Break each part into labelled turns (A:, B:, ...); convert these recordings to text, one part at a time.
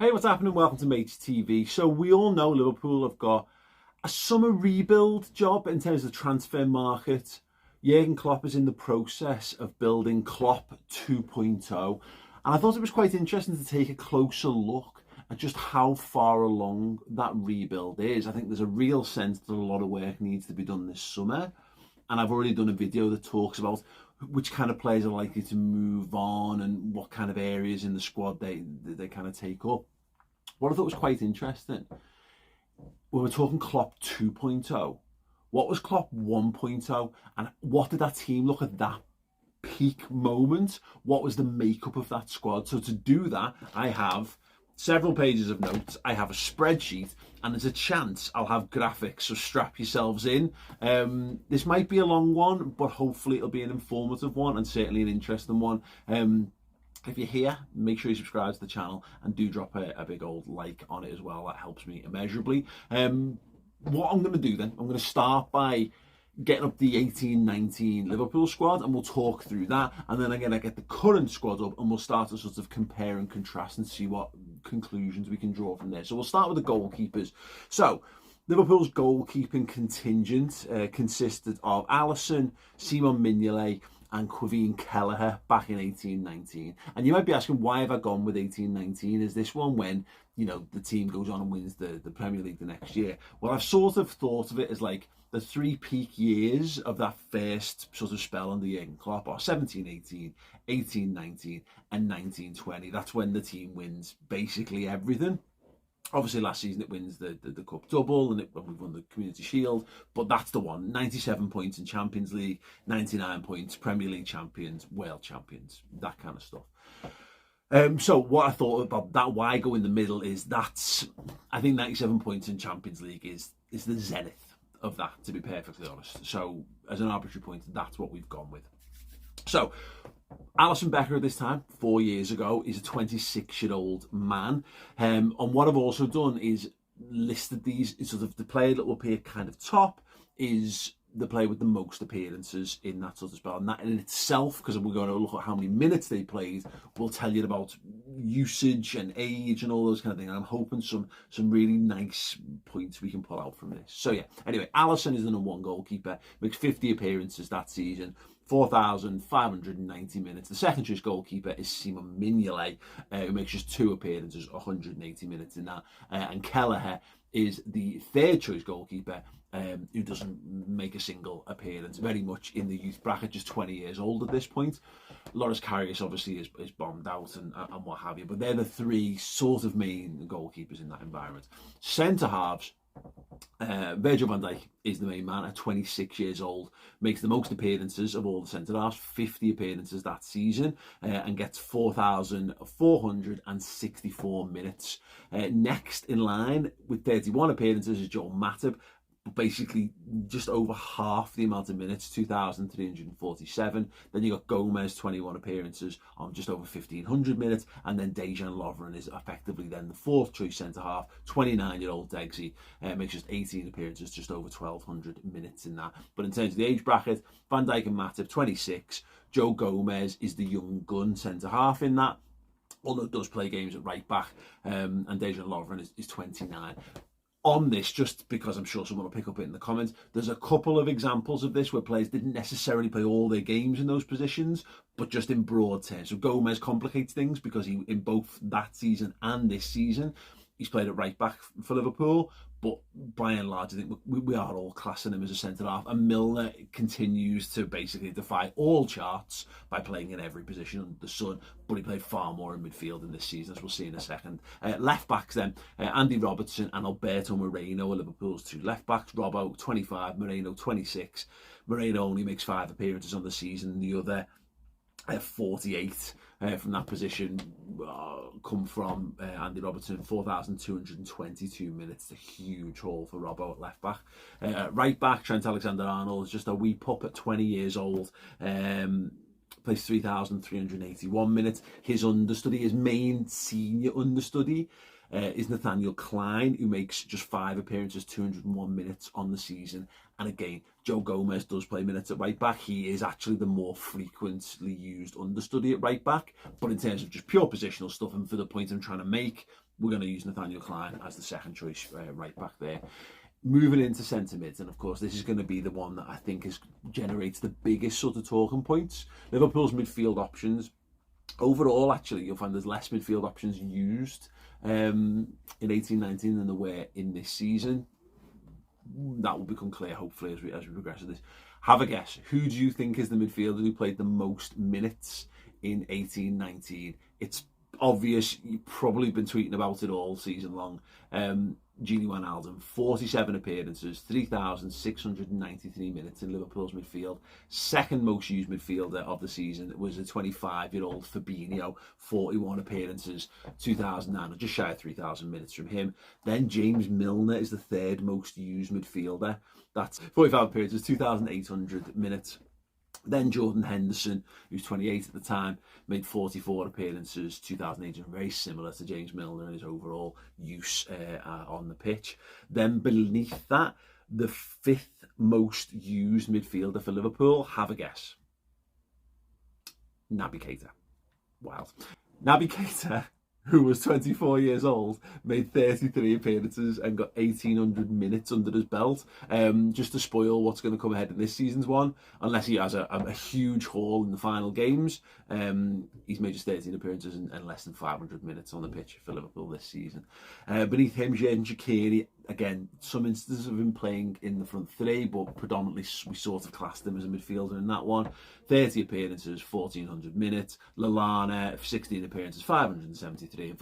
A: Hey, what's happening? Welcome to Mates TV. So we all know Liverpool have got a summer rebuild job in terms of the transfer market. Jurgen Klopp is in the process of building Klopp 2.0. And I thought it was quite interesting to take a closer look at just how far along that rebuild is. I think there's a real sense that a lot of work needs to be done this summer. And I've already done a video that talks about which kind of players are likely to move on and what kind of areas in the squad they kind of take up. What I thought was quite interesting, when we're talking Klopp 2.0, what was Klopp 1.0 and what did that team look at that peak moment? What was the makeup of that squad? So to do that, I have several pages of notes, I have a spreadsheet, and there's a chance I'll have graphics, so strap yourselves in. This might be a long one, but hopefully it'll be an informative one and certainly an interesting one. If you're here, make sure you subscribe to the channel and do drop a big old like on it as well. That helps me immeasurably. What I'm going to do then, I'm going to start by getting up the 18-19 Liverpool squad, and we'll talk through that, and then I'm going to get the current squad up and we'll start to sort of compare and contrast and see what conclusions we can draw from there. So we'll start with the goalkeepers. So Liverpool's goalkeeping contingent consisted of Alisson, Simon Mignolet and Quevin Kelleher back in 18-19. And you might be asking, why have I gone with 18-19? Is this one when, you know, the team goes on and wins the Premier League the next year? Well, I've sort of thought of it as like the three peak years of that first sort of spell under Jurgen Klopp are 17-18, 18-19 and 19-20. That's when the team wins basically everything. Obviously, last season it wins the Cup double and we've won the Community Shield, but that's the one. 97 points in Champions League, 99 points, Premier League champions, world champions, that kind of stuff. So what I thought about that, why go in the middle, is I think 97 points in Champions League is the zenith of that, to be perfectly honest. So as an arbitrary point, that's what we've gone with. So Alisson Becker at this time, 4 years ago, is a 26-year-old man. And what I've also done is listed these, sort of the player that will appear kind of top is the player with the most appearances in that sort of spell. And that in itself, because we're going to look at how many minutes they played, will tell you about usage and age and all those kind of things. And I'm hoping some really nice points we can pull out from this. So yeah, anyway, Alisson is the number one goalkeeper, makes 50 appearances that season, 4,590 minutes. The second choice goalkeeper is Simon Mignolet, who makes just 2 appearances, 180 minutes in that. And Kelleher is the third choice goalkeeper, who doesn't make a single appearance, very much in the youth bracket, just 20 years old at this point. Loris Karius obviously is bombed out and what have you, but they're the three sort of main goalkeepers in that environment. Centre halves, Virgil van Dijk is the main man at 26 years old, makes the most appearances of all the centre-halves, 50 appearances that season, and gets 4,464 minutes. Next in line with 31 appearances is Joel Matip, basically just over half the amount of minutes, 2,347. Then you got Gomez, 21 appearances on just over 1,500 minutes, and then Dejan Lovren is effectively then the fourth choice centre half. 29-year-old Degsy makes just 18 appearances, just over 1,200 minutes in that. But in terms of the age bracket, Van Dijk and Matip 26. Joe Gomez is the young gun centre half in that, although does play games at right back, and Dejan Lovren is 29. On this, just because I'm sure someone will pick up it in the comments, there's a couple of examples of this where players didn't necessarily play all their games in those positions, but just in broad terms. So Gomez complicates things because he, in both that season and this season, he's played at right back for Liverpool, but by and large, I think we are all classing him as a centre-half. And Milner continues to basically defy all charts by playing in every position under the sun, but he played far more in midfield in this season, as we'll see in a second. Left-backs then, Andy Robertson and Alberto Moreno are Liverpool's two left-backs. Robbo, 25, Moreno, 26. Moreno only makes 5 appearances on the season, and the other 48 from that position come from Andy Robertson, 4,222 minutes. A huge haul for Robbo at left back. Right back, Trent Alexander-Arnold is just a wee pup at 20 years old. Plays 3,381 minutes. His understudy, his main senior understudy, is Nathaniel Klein, who makes just 5 appearances, 201 minutes on the season. And again, Joe Gomez does play minutes at right back. He is actually the more frequently used understudy at right back. But in terms of just pure positional stuff, and for the point I'm trying to make, we're going to use Nathaniel Klein as the second choice right back there. Moving into centre mids, and of course this is going to be the one that I think generates the biggest sort of talking points. Liverpool's midfield options. Overall, actually, you'll find there's less midfield options used in 18-19 than there were in this season. That will become clear, hopefully, as we progress with this. Have a guess. Who do you think is the midfielder who played the most minutes in 18-19? It's obvious. You've probably been tweeting about it all season long. Gini Wijnaldum, 47 appearances, 3,693 minutes in Liverpool's midfield. Second most used midfielder of the season was a 25-year-old Fabinho, 41 appearances, 2,009, or just shy of 3,000 minutes from him. Then James Milner is the third most used midfielder. That's 45 appearances, 2,800 minutes. Then Jordan Henderson, who's 28 at the time, made 44 appearances, 2,800, very similar to James Milner in his overall use on the pitch. Then beneath that, the fifth most used midfielder for Liverpool, have a guess. Naby Keita. Wild. Naby Keita, who was 24 years old, made 33 appearances and got 1,800 minutes under his belt. Just to spoil what's going to come ahead in this season's one, unless he has a huge haul in the final games, he's made just 13 appearances and less than 500 minutes on the pitch for Liverpool this season. Beneath him, Jurgen Klopp, again, some instances of him playing in the front three, but predominantly we sort of classed him as a midfielder in that one. 30 appearances, 1,400 minutes. Lallana, 16 appearances, 573. And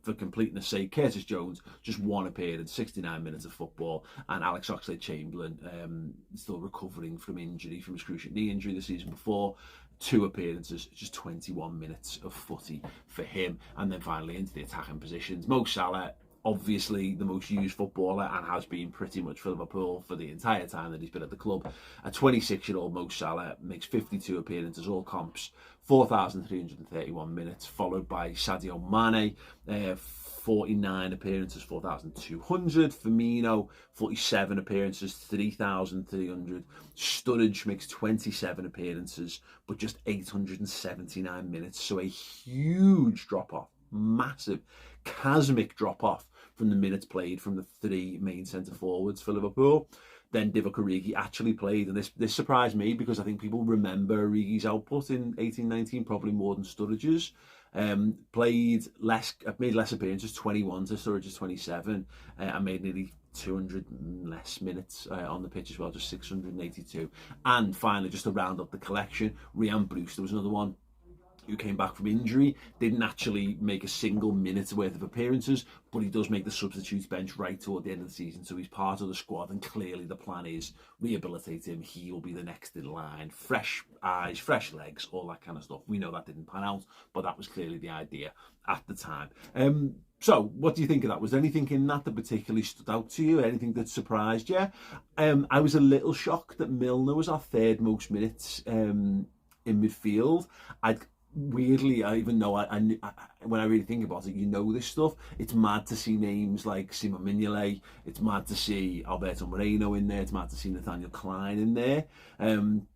A: for completeness sake, Curtis Jones, just one appearance, 69 minutes of football. And Alex Oxlade-Chamberlain, still recovering from injury, from his cruciate knee injury the season before. 2 appearances, just 21 minutes of footy for him. And then finally into the attacking positions, Mo Salah, obviously the most used footballer and has been pretty much for Liverpool for the entire time that he's been at the club. A 26-year-old Mo Salah makes 52 appearances, all comps, 4,331 minutes, followed by Sadio Mane, 49 appearances, 4,200. Firmino, 47 appearances, 3,300. Sturridge makes 27 appearances, but just 879 minutes. So a huge drop-off, massive, chasmic drop-off from the minutes played from the 3 main centre-forwards for Liverpool. Then Divock Origi actually played, and this surprised me because I think people remember Origi's output in 18-19 probably more than Sturridge's. Made less appearances, 21 to Sturridge's 27, and made nearly 200 less minutes on the pitch as well, just 682. And finally, just to round up the collection, Ryan Brewster was another one who came back from injury, didn't actually make a single minute's worth of appearances, but he does make the substitutes bench right toward the end of the season, so he's part of the squad, and clearly the plan is rehabilitate him. He will be the next in line. Fresh eyes, fresh legs, all that kind of stuff. We know that didn't pan out, but that was clearly the idea at the time. So, what do you think of that? Was there anything in that particularly stood out to you? Anything that surprised you? I was a little shocked that Milner was our third most minutes in midfield. Weirdly, even though when I really think about it, you know this stuff, it's mad to see names like Simon Mignolet, it's mad to see Alberto Moreno in there, it's mad to see Nathaniel Klein in there, and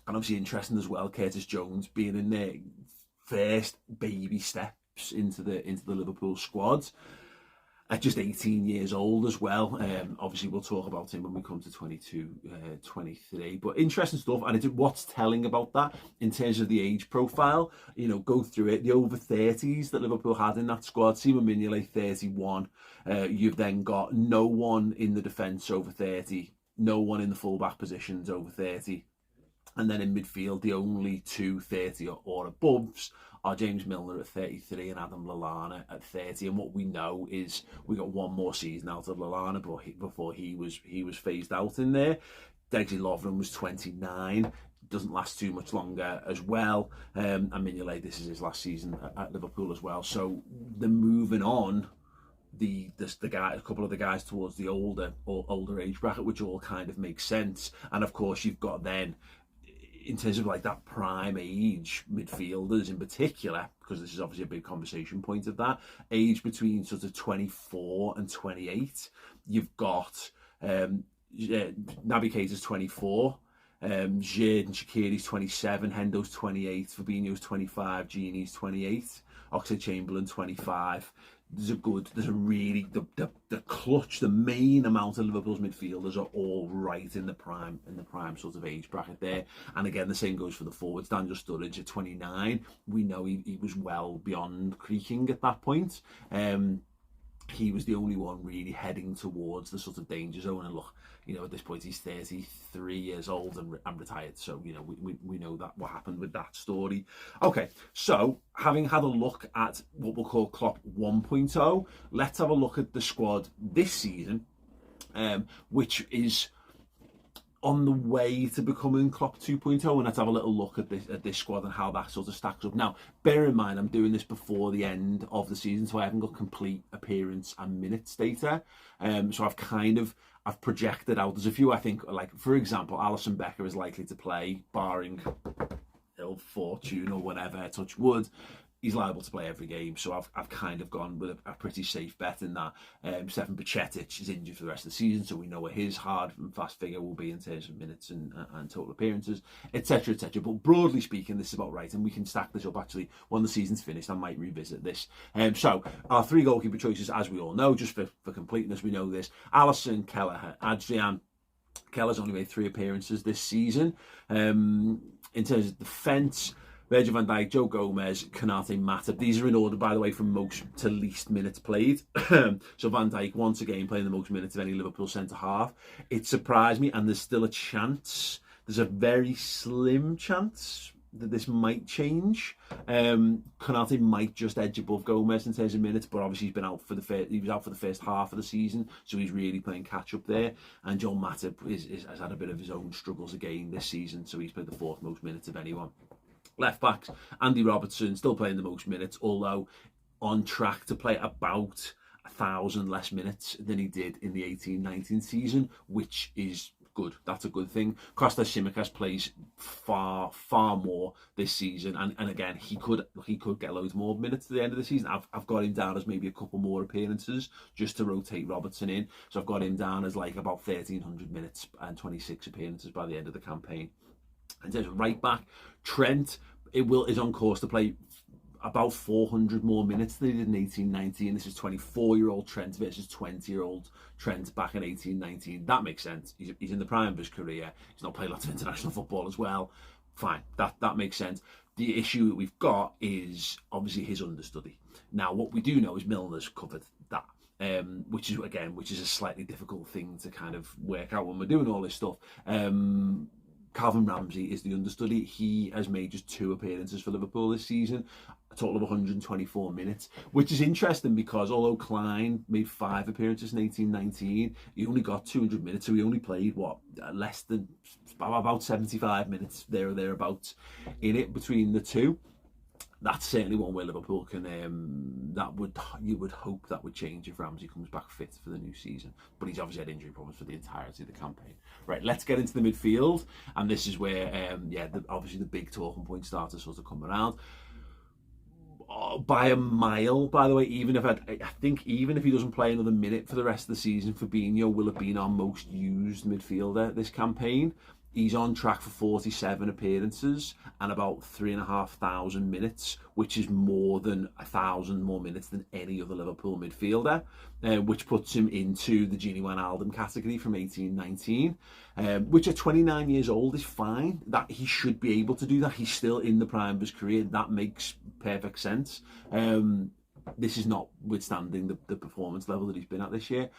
A: obviously interesting as well, Curtis Jones being in there, first baby steps into the Liverpool squad at just 18 years old as well. Obviously, we'll talk about him when we come to 22, 23. But interesting stuff. And what's telling about that in terms of the age profile, go through it. The over 30s that Liverpool had in that squad, Simon Mignolet, 31. You've then got no one in the defence over 30, no one in the full-back positions over 30. And then in midfield, the only 2 30 or aboves are James Milner at 33 and Adam Lallana at 30. And what we know is we got one more season out of Lallana before he was phased out in there. Degley Lovren was 29. Doesn't last too much longer as well. And Mignolet, this is his last season at Liverpool as well. So they're moving on. A couple of the guys towards the older age bracket, which all kind of makes sense. And of course, you've got then, in terms of like that prime age midfielders in particular, because this is obviously a big conversation point of that, age between sort of 24 and 28, you've got Naby Keita's 24, Xherdan Shaqiri's 27, Hendo's 28, Fabinho's 25, Gini's 28, Oxlade-Chamberlain 25, there's a really, the clutch, the main amount of Liverpool's midfielders are all right in the prime sort of age bracket there. And again, the same goes for the forwards. Daniel Sturridge at 29, we know he was well beyond creaking at that point. He was the only one really heading towards the sort of danger zone. And look, at this point he's 33 years old and retired. So, we know that what happened with that story. Okay, so having had a look at what we'll call Klopp 1.0, let's have a look at the squad this season, which is on the way to becoming Klopp 2.0, and let's have a little look at this squad and how that sort of stacks up. Now, bear in mind, I'm doing this before the end of the season, so I haven't got complete appearance and minutes data. So I've projected out. There's a few I think, like for example, Alisson Becker is likely to play, barring ill fortune or whatever, touch wood. He's liable to play every game, so I've kind of gone with a pretty safe bet in that. Stefan Bajcetic is injured for the rest of the season, so we know what his hard and fast figure will be in terms of minutes and total appearances, etc., etc. But broadly speaking, this is about right, and we can stack this up actually when the season's finished. I might revisit this. So our three goalkeeper choices, as we all know, just for completeness, we know this: Alisson, Kelleher, Adrian. Keller's only made 3 appearances this season. In terms of defence, Virgil van Dijk, Joe Gomez, Konate, Matip. These are in order, by the way, from most to least minutes played. So Van Dijk, once again, playing the most minutes of any Liverpool centre-half. It surprised me, and there's still a chance. There's a very slim chance that this might change. Konate might just edge above Gomez in terms of minutes, but obviously he was out for the first half of the season, so he's really playing catch-up there. And Joel Matip has had a bit of his own struggles again this season, so he's played the 4th most minutes of anyone. Left backs, Andy Robertson still playing the most minutes, although on track to play about 1,000 less minutes than he did in the 18-19 season, which is good. That's a good thing. Kostas Tsimikas plays far more this season, and again he could get loads more minutes at the end of the season. I've got him down as maybe a couple more appearances just to rotate Robertson in, so I've got him down as like about 1,300 minutes and 26 appearances by the end of the campaign. In terms of right back, Trent is on course to play about 400 more minutes than he did in 18-19. This is 24-year-old Trent versus 20-year-old Trent back in 18-19. That makes sense. He's in the prime of his career. He's not played lots of international football as well. Fine, that makes sense. The issue that we've got is obviously his understudy. Now, what we do know is Milner's covered that. Which is a slightly difficult thing to kind of work out when we're doing all this stuff. Calvin Ramsey is the understudy. He has made just 2 appearances for Liverpool this season, a total of 124 minutes, which is interesting because although Klein made 5 appearances in 18-19, he only got 200 minutes, so he only played, less than about 75 minutes there or thereabouts in it between the two. That's certainly one where Liverpool can, you would hope that would change if Ramsey comes back fit for the new season. But he's obviously had injury problems for the entirety of the campaign. Right, let's get into the midfield. And this is where, obviously the big talking points start to sort of come around. By a mile, by the way, I think even if he doesn't play another minute for the rest of the season, Fabinho will have been our most used midfielder this campaign. He's on track for 47 appearances and about 3,500 minutes, which is more than 1,000 more minutes than any other Liverpool midfielder, which puts him into the Gini Wijnaldum category from 18-19, which at 29 years old is fine. That he should be able to do that. He's still in the prime of his career. That makes perfect sense. This is notwithstanding the performance level that he's been at this year.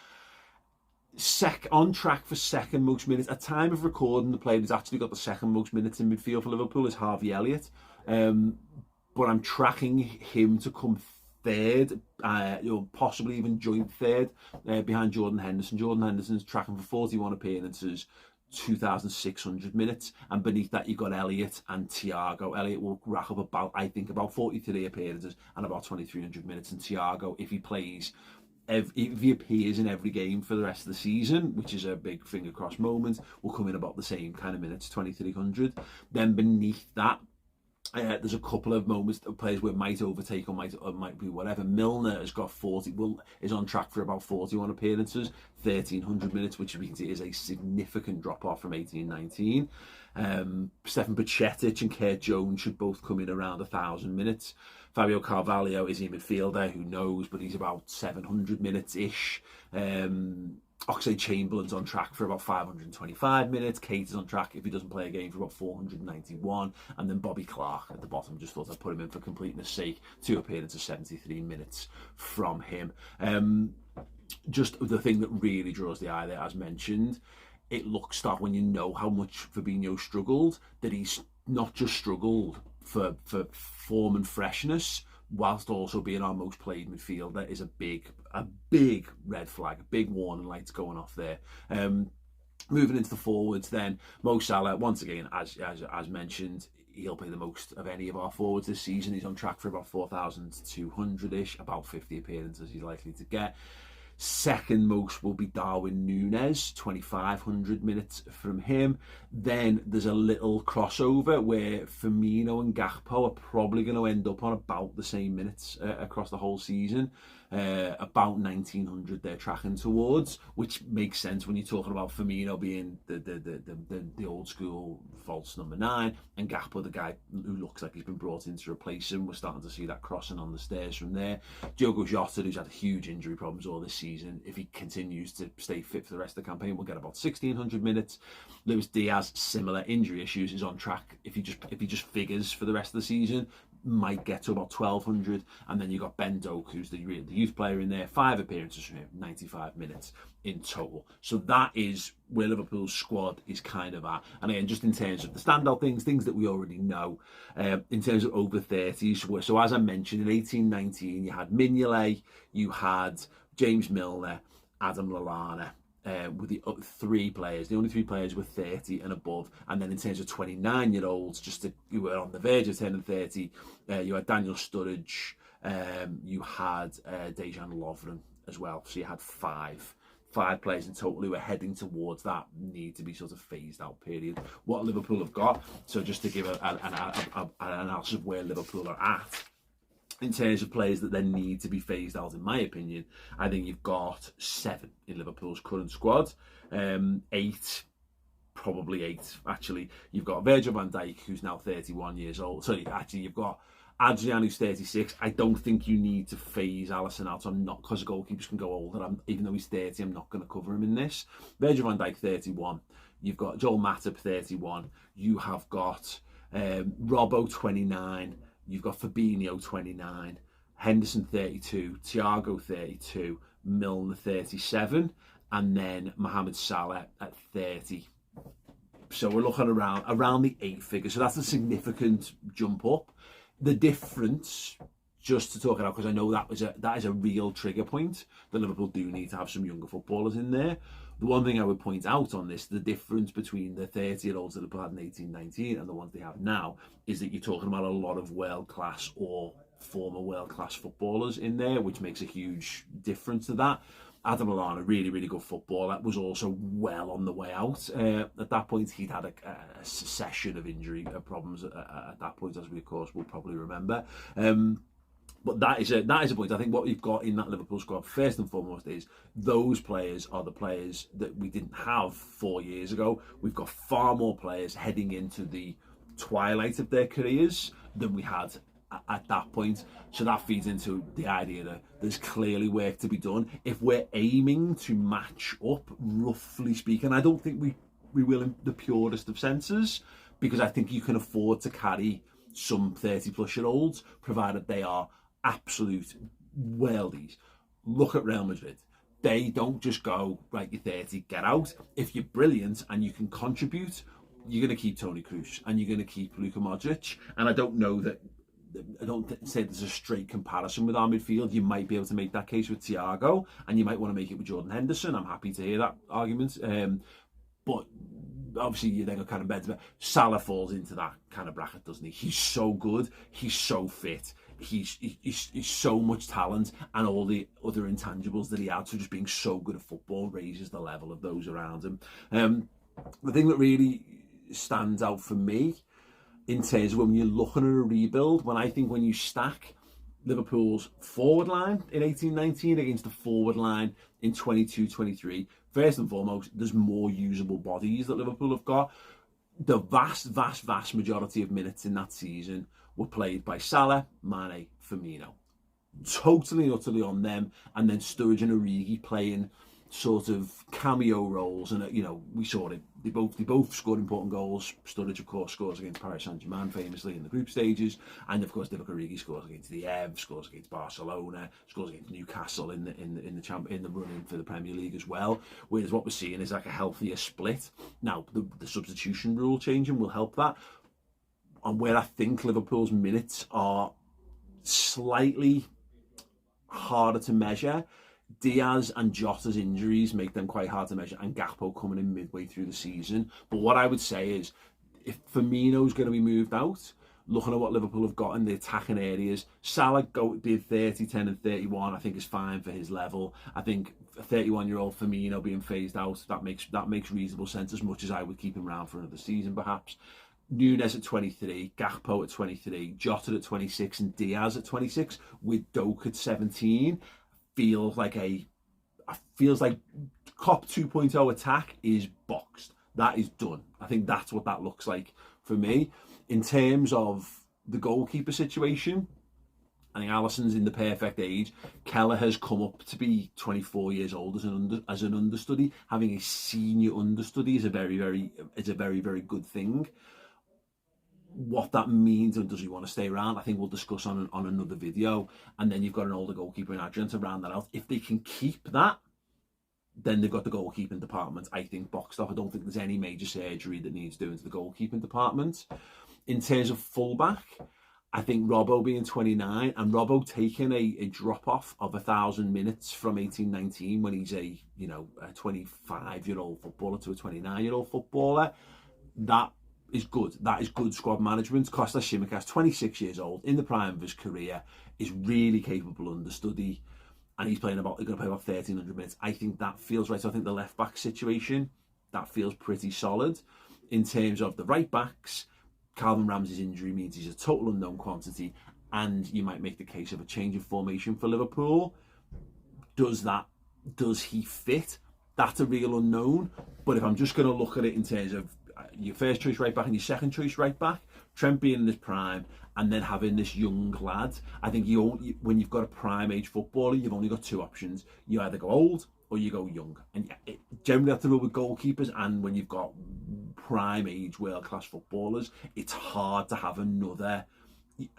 A: On track for 2nd most minutes. At time of recording, the player who's actually got the 2nd most minutes in midfield for Liverpool is Harvey Elliott. But I'm tracking him to come 3rd, possibly even joint 3rd, behind Jordan Henderson. Jordan Henderson's tracking for 41 appearances, 2,600 minutes, and beneath that you've got Elliott and Thiago. Elliott will rack up about 43 appearances and about 2,300 minutes, and Thiago, if he plays, if he appears in every game for the rest of the season, which is a big finger cross moment, will come in about the same kind of minutes, 2,300. Then beneath that, there's a couple of moments of players where might overtake or might be whatever. Milner has got is on track for about 41 appearances, 1,300 minutes, which we can see is a significant drop off from 18-19. Stefan Bajcetic and Kurt Jones should both come in around 1,000 minutes. Fabio Carvalho is a midfielder, who knows, but he's about 700 minutes-ish. Oxlade-Chamberlain's on track for about 525 minutes. Kate is on track, if he doesn't play a game, for about 491. And then Bobby Clark at the bottom. Just thought I'd put him in for completeness sake. 2 appearances, 73 minutes from him. Just the thing that really draws the eye there, as mentioned, it looks that when you know how much Fabinho struggled, that he's not just struggled for form and freshness, whilst also being our most played midfielder, is a big red flag, a big warning lights going off there. Moving into the forwards then, Mo Salah, once again, as mentioned, he'll play the most of any of our forwards this season. He's on track for about 4,200-ish, about 50 appearances he's likely to get. Second most will be Darwin Núñez, 2,500 minutes from him. Then there's a little crossover where Firmino and Gakpo are probably going to end up on about the same minutes across the whole season. About 1,900 they're tracking towards, which makes sense when you're talking about Firmino being the old school false number 9, and Gakpo the guy who looks like he's been brought in to replace him. We're starting to see that crossing on the stairs from there. Diogo Jota, who's had huge injury problems all this season, if he continues to stay fit for the rest of the campaign, we'll get about 1,600 minutes. Luis Diaz, similar injury issues, is on track. If he just figures for the rest of the season, might get to about 1,200. And then you've got Ben Doak, who's the youth player in there, 5 appearances from him, 95 minutes in total. So that is where Liverpool's squad is kind of at. And again, just in terms of the standout things that we already know, in terms of over 30s. So as I mentioned, in 18-19, you had Mignolet, you had James Milner, Adam Lallana, with the 3 players. The only 3 players were 30 and above. And then in terms of 29-year-olds, who were on the verge of turning 30, you had Daniel Sturridge, you had Dejan Lovren as well. So you had 5 players in total who are heading towards that need to be sort of phased out period. What Liverpool have got, so just to give an analysis of where Liverpool are at, in terms of players that then need to be phased out, in my opinion, I think you've got 7 in Liverpool's current squad. 8, probably 8, actually. You've got Virgil van Dijk, who's now 31 years old. Sorry, actually, you've got Adrian, who's 36. I don't think you need to phase Alisson out. I'm not, because goalkeepers can go older. Even though he's 30, I'm not going to cover him in this. Virgil van Dijk, 31. You've got Joel Matip, 31. You have got Robbo, 29. You've got Fabinho, 29, Henderson, 32, Thiago, 32, Milner, 37, and then Mohamed Salah at 30. So we're looking around the 8 figure. So that's a significant jump up. The difference, just to talk it out, because I know that is a real trigger point, that Liverpool do need to have some younger footballers in there. The one thing I would point out on this, the difference between the 30-year-olds that Liverpool had in 18-19 and the ones they have now, is that you're talking about a lot of world-class or former world-class footballers in there, which makes a huge difference to that. Adam Lallana, really, really good footballer, was also well on the way out. At that point, he'd had a succession of injury problems at that point, as we, of course, will probably remember. But that is a point. I think what you've got in that Liverpool squad, first and foremost, is those players are the players that we didn't have 4 years ago. We've got far more players heading into the twilight of their careers than we had at that point. So that feeds into the idea that there's clearly work to be done. If we're aiming to match up, roughly speaking, I don't think we will in the purest of senses, because I think you can afford to carry some 30-plus-year-olds, provided they are absolute worldies. Look at Real Madrid. They don't just go, right, you're 30, get out. If you're brilliant and you can contribute, you're going to keep Toni Kroos and you're going to keep Luka Modric. And I don't say there's a straight comparison with our midfield. You might be able to make that case with Thiago, and you might want to make it with Jordan Henderson. I'm happy to hear that argument. But obviously you then got kind of beds. Salah falls into that kind of bracket, doesn't he? He's so good. He's so fit. He's so much talent, and all the other intangibles that he had. So just being so good at football raises the level of those around him. The thing that really stands out for me in terms of when you're looking at a rebuild, when you stack Liverpool's forward line in 18-19 against the forward line in 22-23, first and foremost, there's more usable bodies that Liverpool have got. The vast majority of minutes in that season were played by Salah, Mane, Firmino. Totally and utterly on them, and then Sturridge and Origi playing sort of cameo roles. And we saw it. They both scored important goals. Sturridge, of course, scores against Paris Saint-Germain famously in the group stages, and of course, Divock Origi scores against the Ev, scores against Barcelona, scores against Newcastle in the run-in for the Premier League as well. Whereas what we're seeing is like a healthier split. Now, the substitution rule changing will help that. And where I think Liverpool's minutes are slightly harder to measure, Diaz and Jota's injuries make them quite hard to measure, and Gakpo coming in midway through the season. But what I would say is, if Firmino's going to be moved out, looking at what Liverpool have got in the attacking areas, Salah being 30, 10 and 31, I think is fine for his level. I think a 31-year-old Firmino being phased out, that makes reasonable sense, as much as I would keep him around for another season perhaps. Nunes at 23, Gakpo at 23, Jota at 26 and Diaz at 26, with Doak at 17, feels like Klopp 2.0 attack is boxed. That is done. I think that's what that looks like for me. In terms of the goalkeeper situation, I think Alisson's in the perfect age. Keller has come up to be 24 years old as an understudy. Having a senior understudy is a very, very good thing. What that means, and does he want to stay around, I think we'll discuss on another video. And then you've got an older goalkeeper in Adrian to round that out. If they can keep that, then they've got the goalkeeping department, I think, boxed off. I don't think there's any major surgery that needs doing to the goalkeeping department. In terms of fullback, I think Robbo being 29 and Robbo taking a drop off of 1,000 minutes from 18-19 when he's a 25-year-old footballer to a 29-year-old footballer, that is good. That is good squad management. Kostas Tsimikas, 26 years old, in the prime of his career, is really capable understudy, and he's going to play about 1,300 minutes. I think that feels right. So I think the left back situation, that feels pretty solid. In terms of the right backs, Calvin Ramsey's injury means he's a total unknown quantity, and you might make the case of a change of formation for Liverpool. Does he fit? That's a real unknown. But if I'm just going to look at it in terms of your first choice right back and your second choice right back, Trent being in his prime and then having this young lad, I think when you've got a prime age footballer, you've only got two options. You either go old or you go young. And generally have to rule with goalkeepers, and when you've got prime age world class footballers, it's hard to have another,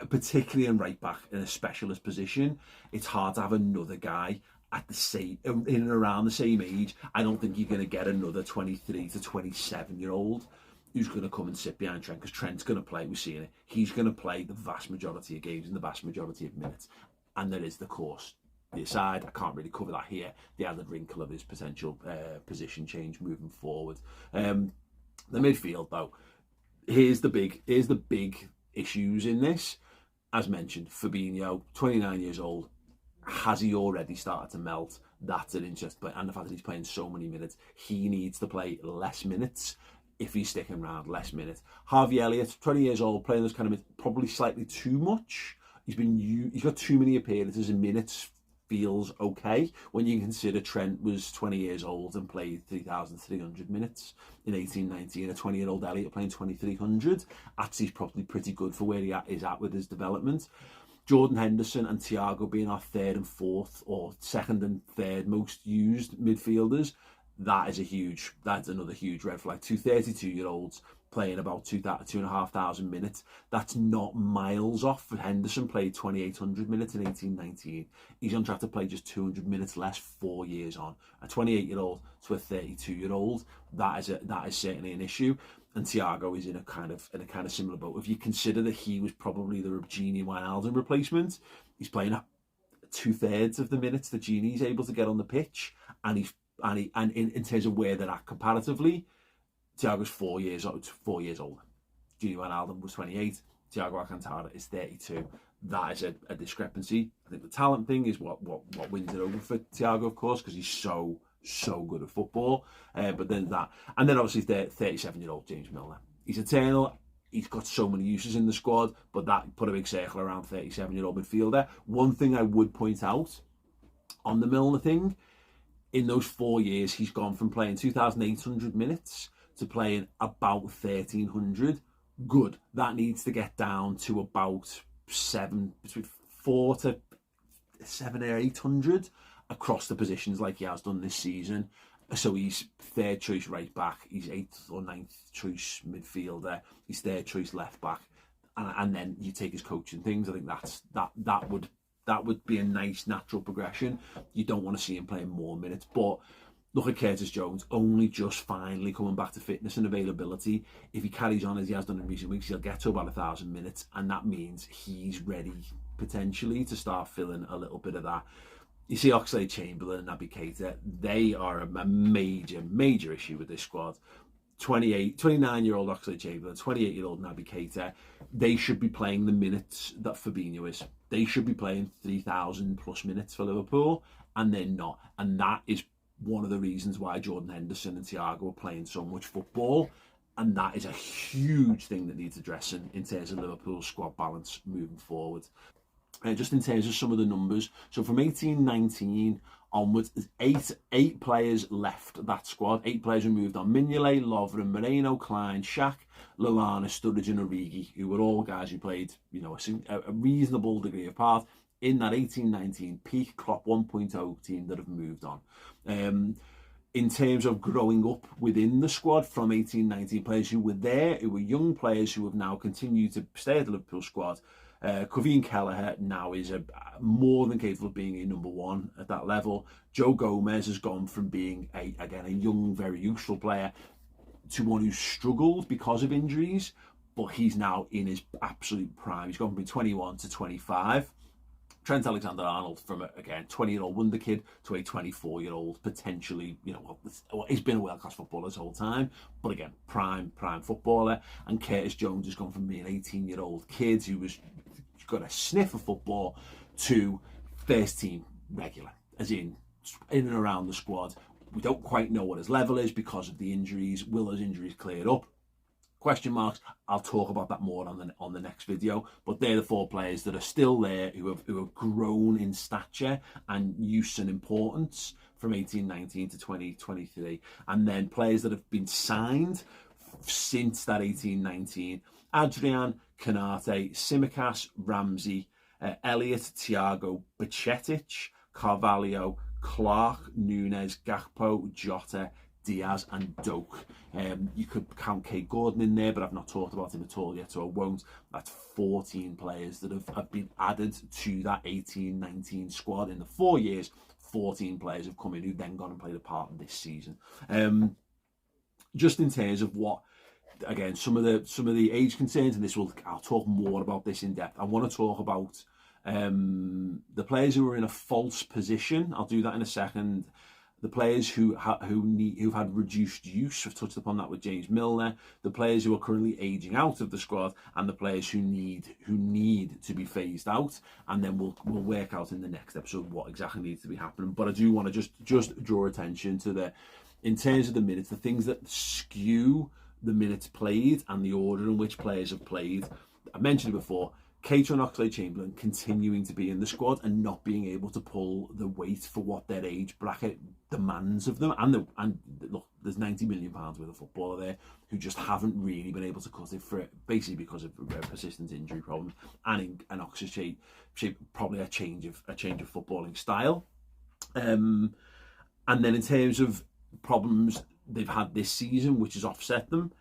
A: particularly in right back in a specialist position, it's hard to have another guy at the same, in and around the same age. I don't think you're going to get another 23 to 27-year-old who's going to come and sit behind Trent, because Trent's going to play, we're seeing it, he's going to play the vast majority of games and the vast majority of minutes. And there is, the course, the aside, I can't really cover that here, the added wrinkle of his potential position change moving forward. The midfield, though, here's the big issues in this. As mentioned, Fabinho, 29 years old, has he already started to melt? That's an interest, and the fact that he's playing so many minutes, he needs to play less minutes if he's sticking around, less minutes. Harvey Elliott, 20 years old, playing those kind of minutes, probably slightly too much. He's got too many appearances, and minutes feels okay when you consider Trent was 20 years old and played 3,300 minutes in 18-19. A 20-year-old Elliott playing 2,300. Actually, he's probably pretty good for where he is at with his development. Jordan Henderson and Thiago being our third and fourth, or second and third most used midfielders, that's another huge red flag. Two 32-year-olds playing about 2,500 minutes. That's not miles off. Henderson played 2,800 minutes in 18-19. He's on track to play just 200 minutes less 4 years on. A 28-year-old to a 32-year-old, that is certainly an issue. And Thiago is in a kind of similar boat. If you consider that he was probably the Gini Wijnaldum replacement, he's playing 2/3 of the minutes that Gini's able to get on the pitch, and in terms of where they're at comparatively, Thiago's 4 years older. Gini Wijnaldum was 28. Thiago Alcantara is 32. That is a discrepancy. I think the talent thing is what wins it over for Thiago, of course, because he's so good at football. But then that, and then obviously 37-year-old James Milner. He's eternal. He's got so many uses in the squad, but that put a big circle around 37-year-old midfielder. One thing I would point out on the Milner thing, in those 4 years, he's gone from playing 2,800 minutes to playing about 1,300, Good. That needs to get down to about between 4 to 7 or 800 across the positions like he has done this season. So he's third choice right back, he's eighth or ninth choice midfielder, he's third choice left back, and then you take his coaching things. I think that would be a nice natural progression. You don't want to see him playing more minutes, but look at Curtis Jones, only just finally coming back to fitness and availability. If he carries on as he has done in recent weeks, he'll get to about 1,000 minutes, and that means he's ready potentially to start filling a little bit of that. You see Oxlade-Chamberlain and Naby Keita, they are a major issue with this squad. 29-year-old Oxlade-Chamberlain, 28-year-old Naby Keita, they should be playing the minutes that Fabinho is. They should be playing 3,000 plus minutes for Liverpool, and they're not. And that is one of the reasons why Jordan Henderson and Thiago are playing so much football. And that is a huge thing that needs addressing in terms of Liverpool's squad balance moving forward. Just in terms of some of the numbers, so from 18-19 onwards, there's eight players left that squad. 8 players who moved on: Mignolet, Lovren, Moreno, Klein, Shaq, Lallana, Sturridge and Origi, who were all guys who played, a reasonable degree of part in that 18-19 peak Klopp 1.0 team that have moved on. In terms of growing up within the squad from 18-19 players who were there, who were young players who have now continued to stay at the Liverpool squad, Kevin Kelleher now is more than capable of being a number one at that level. Joe Gomez has gone from being a young, very useful player to one who's struggled because of injuries, but he's now in his absolute prime. He's gone from 21 to 25. Trent Alexander-Arnold from, 20-year-old wonder kid to a 24-year-old, potentially, he's been a world-class footballer his whole time, but again, prime footballer. And Curtis Jones has gone from being an 18-year-old kid who was got a sniff of football to first team regular, as in and around the squad. We don't quite know what his level is because of the injuries. Will those injuries clear up? Question marks. I'll talk about that more on the next video. But they're the 4 players that are still there who have grown in stature and use and importance from 18-19 to 2023. And then players that have been signed since that 18-19: Adrian, Konate, Tsimikas, Ramsey, Elliott, Thiago, Bajcetic, Carvalho, Clark, Nunes, Gakpo, Jota, Diaz and Doak. You could count Kate Gordon in there, but I've not talked about him at all yet, so I won't. That's 14 players that have been added to that 18-19 squad in the 4 years. 14 players have come in who then gone and played a part in this season. Just in terms of what, again, some of the age concerns, and I'll talk more about this in depth. I want to talk about the players who are in a false position. I'll do that in a second. The players who've had reduced use, I've touched upon that with James Milner. The players who are currently aging out of the squad, and the players who need to be phased out. And then we'll work out in the next episode what exactly needs to be happening. But I do want to just draw attention to in terms of the minutes, the things that skew the minutes played and the order in which players have played. I mentioned it before. Keita and Oxlade-Chamberlain continuing to be in the squad and not being able to pull the weight for what their age bracket demands of them. And look, there's £90 million worth of footballer there who just haven't really been able to cut it for it, basically because of persistent injury problems and in Oxlade shape probably a change of footballing style. And then in terms of problems they've had this season, which has offset them,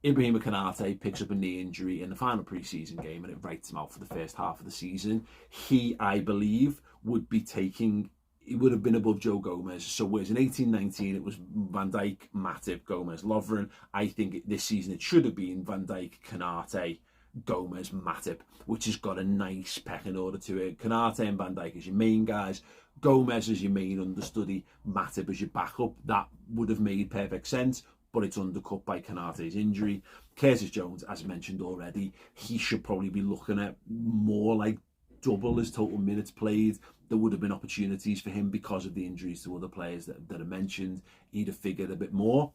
A: Ibrahima Konate picks up a knee injury in the final pre-season game and it writes him out for the first half of the season. He, I believe, would have been above Joe Gomez. So whereas in 18-19 it was Van Dijk, Matip, Gomez, Lovren, I think this season it should have been Van Dijk, Konate, Gomez, Matip, which has got a nice pecking order to it. Konate and Van Dijk as your main guys, Gomez as your main understudy, Matip as your backup. That would have made perfect sense, but it's undercut by Konate's injury. Curtis Jones, as mentioned already, he should probably be looking at more like double his total minutes played. There would have been opportunities for him because of the injuries to other players that are mentioned. He'd have figured a bit more.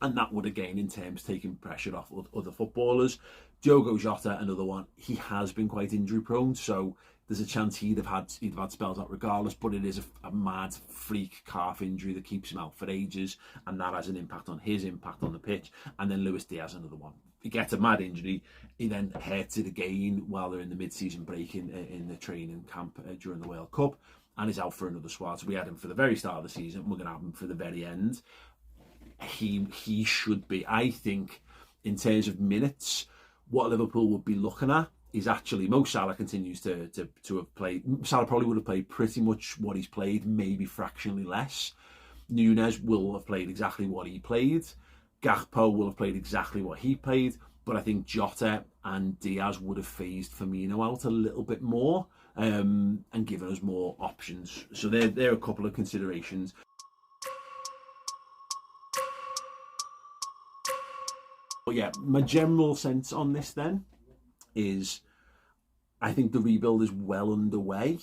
A: And that would, again, in terms, taking pressure off other footballers. Diogo Jota, another one, he has been quite injury prone, so there's a chance he'd have had spells out regardless, but it is a mad freak calf injury that keeps him out for ages, and that has an impact on his impact on the pitch. And then Luis Diaz, another one. He gets a mad injury. He then hurts it again while they're in the mid-season break in the training camp during the World Cup, and is out for another squad. So we had him for the very start of the season. We're going to have him for the very end. He should be, I think, in terms of minutes, what Liverpool would be looking at is actually Mo Salah continues to have played. Salah probably would have played pretty much what he's played, maybe fractionally less. Núñez will have played exactly what he played. Gakpo will have played exactly what he played. But I think Jota and Diaz would have phased Firmino out a little bit more and given us more options. So there are a couple of considerations. But yeah, my general sense on this then is I think the rebuild is well underway.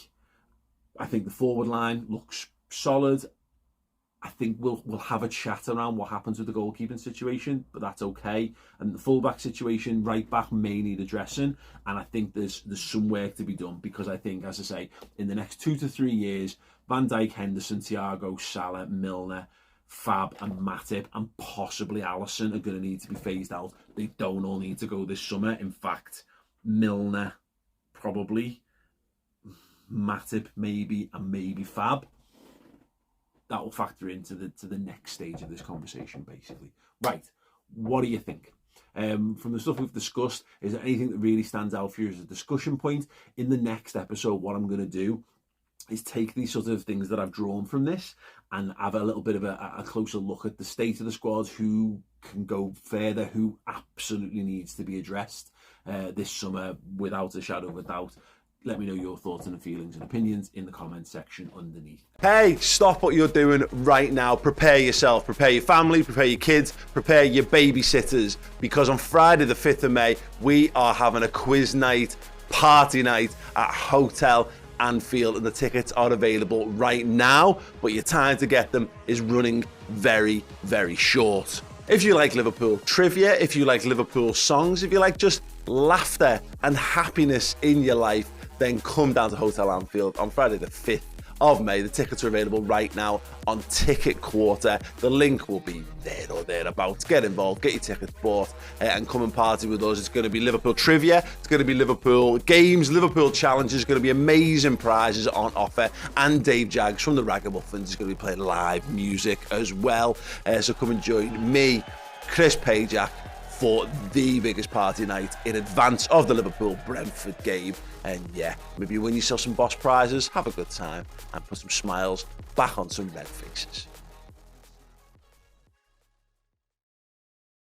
A: I think the forward line looks solid. I think we'll have a chat around what happens with the goalkeeping situation, but that's okay. And the fullback situation, right back, may need addressing. And I think there's some work to be done, because I think, as I say, in the next 2 to 3 years, Van Dijk, Henderson, Thiago, Salah, Milner, Fab and Matip and possibly Alisson are going to need to be phased out. They don't all need to go this summer. In fact, Milner probably, Matip maybe, and maybe Fab. That will factor into the next stage of this conversation, basically. Right, what do you think? From the stuff we've discussed, is there anything that really stands out for you as a discussion point? In the next episode, what I'm going to do is take these sort of things that I've drawn from this and have a little bit of a closer look at the state of the squad, who can go further, who absolutely needs to be addressed this summer without a shadow of a doubt. Let me know your thoughts and feelings and opinions in the comments section underneath. Hey, stop what you're doing right now. Prepare yourself, prepare your family, prepare your kids, prepare your babysitters, because on Friday the 5th of May, we are having a quiz night, party night at Hotel Anfield, and the tickets are available right now, but your time to get them is running very, very short. If you like Liverpool trivia, if you like Liverpool songs, if you like just laughter and happiness in your life, then come down to Hotel Anfield on Friday the 5th of May. The tickets are available right now on Ticket Quarter. The link will be there or thereabouts. Get involved, get your tickets bought, and come and party with us. It's going to be Liverpool trivia, it's going to be Liverpool games, Liverpool challenges, it's going to be amazing prizes on offer, and Dave Jaggs from the Ragamuffins is going to be playing live music as well. So come and join me, Chris Pajak, for the biggest party night in advance of the Liverpool-Brentford game. And yeah, maybe win yourself some boss prizes, have a good time, and put some smiles back on some red faces.